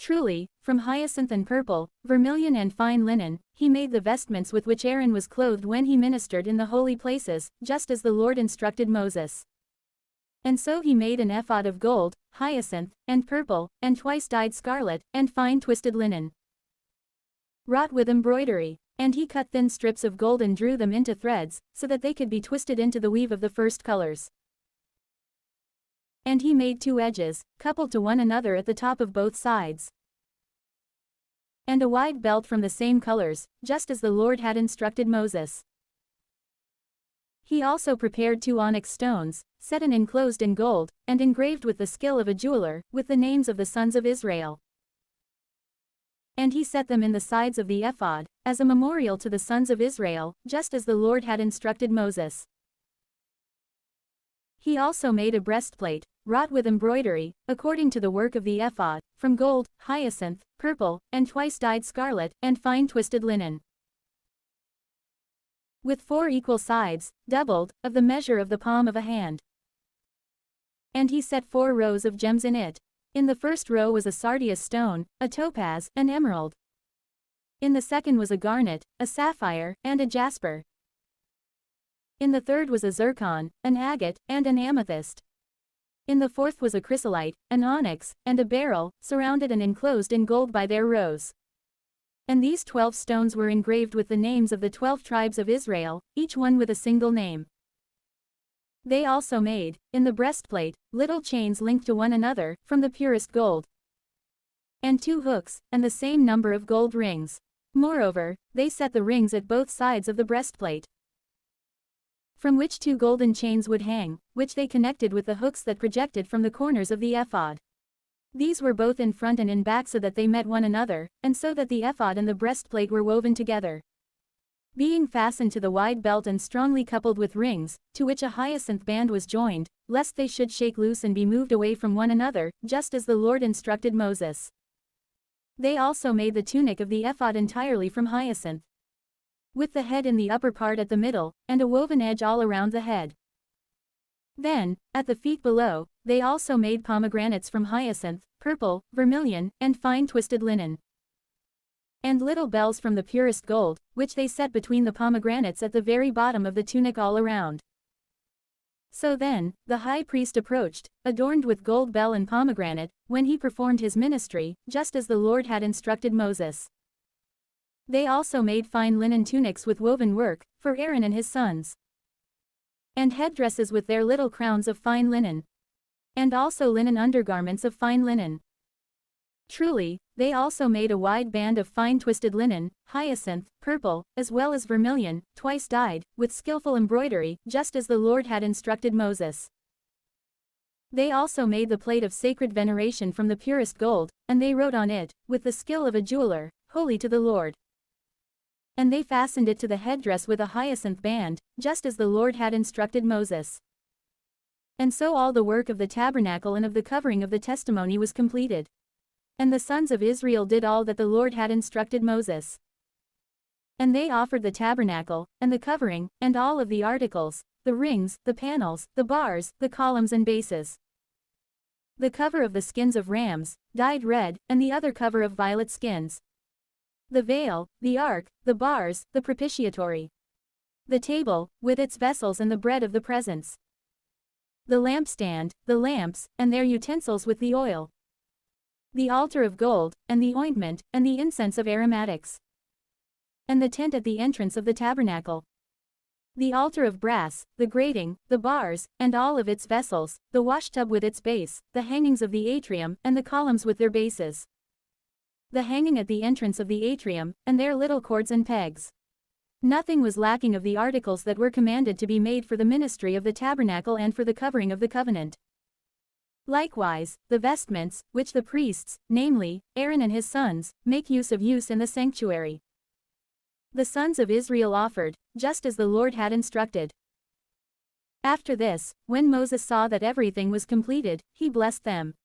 Truly, from hyacinth and purple, vermilion and fine linen, he made the vestments with which Aaron was clothed when he ministered in the holy places, just as the Lord instructed Moses. And so he made an ephod of gold, hyacinth, and purple, and twice-dyed scarlet, and fine twisted linen, wrought with embroidery. And he cut thin strips of gold and drew them into threads, so that they could be twisted into the weave of the first colors. And he made 2 edges, coupled to one another at the top of both sides, and a wide belt from the same colors, just as the Lord had instructed Moses. He also prepared 2 onyx stones, set and enclosed in gold, and engraved with the skill of a jeweler, with the names of the sons of Israel. And he set them in the sides of the ephod, as a memorial to the sons of Israel, just as the Lord had instructed Moses. He also made a breastplate, wrought with embroidery, according to the work of the ephod, from gold, hyacinth, purple, and twice-dyed scarlet, and fine twisted linen, with 4 equal sides, doubled, of the measure of the palm of a hand. And he set 4 rows of gems in it. In the first row was a sardius stone, a topaz, an emerald. In the second was a garnet, a sapphire, and a jasper. In the third was a zircon, an agate, and an amethyst. In the fourth was a chrysolite, an onyx, and a beryl, surrounded and enclosed in gold by their rows. And these 12 stones were engraved with the names of the 12 tribes of Israel, each one with a single name. They also made, in the breastplate, little chains linked to one another, from the purest gold, and 2 hooks, and the same number of gold rings. Moreover, they set the rings at both sides of the breastplate, from which 2 golden chains would hang, which they connected with the hooks that projected from the corners of the ephod. These were both in front and in back so that they met one another, and so that the ephod and the breastplate were woven together, being fastened to the wide belt and strongly coupled with rings, to which a hyacinth band was joined, lest they should shake loose and be moved away from one another, just as the Lord instructed Moses. They also made the tunic of the ephod entirely from hyacinth, with the head in the upper part at the middle, and a woven edge all around the head. Then, at the feet below, they also made pomegranates from hyacinth, purple, vermilion, and fine twisted linen, and little bells from the purest gold, which they set between the pomegranates at the very bottom of the tunic all around. So then, the high priest approached, adorned with gold bell and pomegranate, when he performed his ministry, just as the Lord had instructed Moses. They also made fine linen tunics with woven work, for Aaron and his sons, and headdresses with their little crowns of fine linen, and also linen undergarments of fine linen. Truly, they also made a wide band of fine twisted linen, hyacinth, purple, as well as vermilion, twice dyed, with skillful embroidery, just as the Lord had instructed Moses. They also made the plate of sacred veneration from the purest gold, and they wrote on it, with the skill of a jeweler, "Holy to the Lord." And they fastened it to the headdress with a hyacinth band, just as the Lord had instructed Moses. And so all the work of the tabernacle and of the covering of the testimony was completed. And the sons of Israel did all that the Lord had instructed Moses. And they offered the tabernacle, and the covering, and all of the articles, the rings, the panels, the bars, the columns and bases, the cover of the skins of rams, dyed red, and the other cover of violet skins, the veil, the ark, the bars, the propitiatory, the table, with its vessels and the bread of the presence, the lampstand, the lamps, and their utensils with the oil, the altar of gold, and the ointment, and the incense of aromatics, and the tent at the entrance of the tabernacle, the altar of brass, the grating, the bars, and all of its vessels, the washtub with its base, the hangings of the atrium, and the columns with their bases, the hanging at the entrance of the atrium, and their little cords and pegs. Nothing was lacking of the articles that were commanded to be made for the ministry of the tabernacle and for the covering of the covenant. Likewise, the vestments, which the priests, namely, Aaron and his sons, make use in the sanctuary, the sons of Israel offered, just as the Lord had instructed. After this, when Moses saw that everything was completed, he blessed them.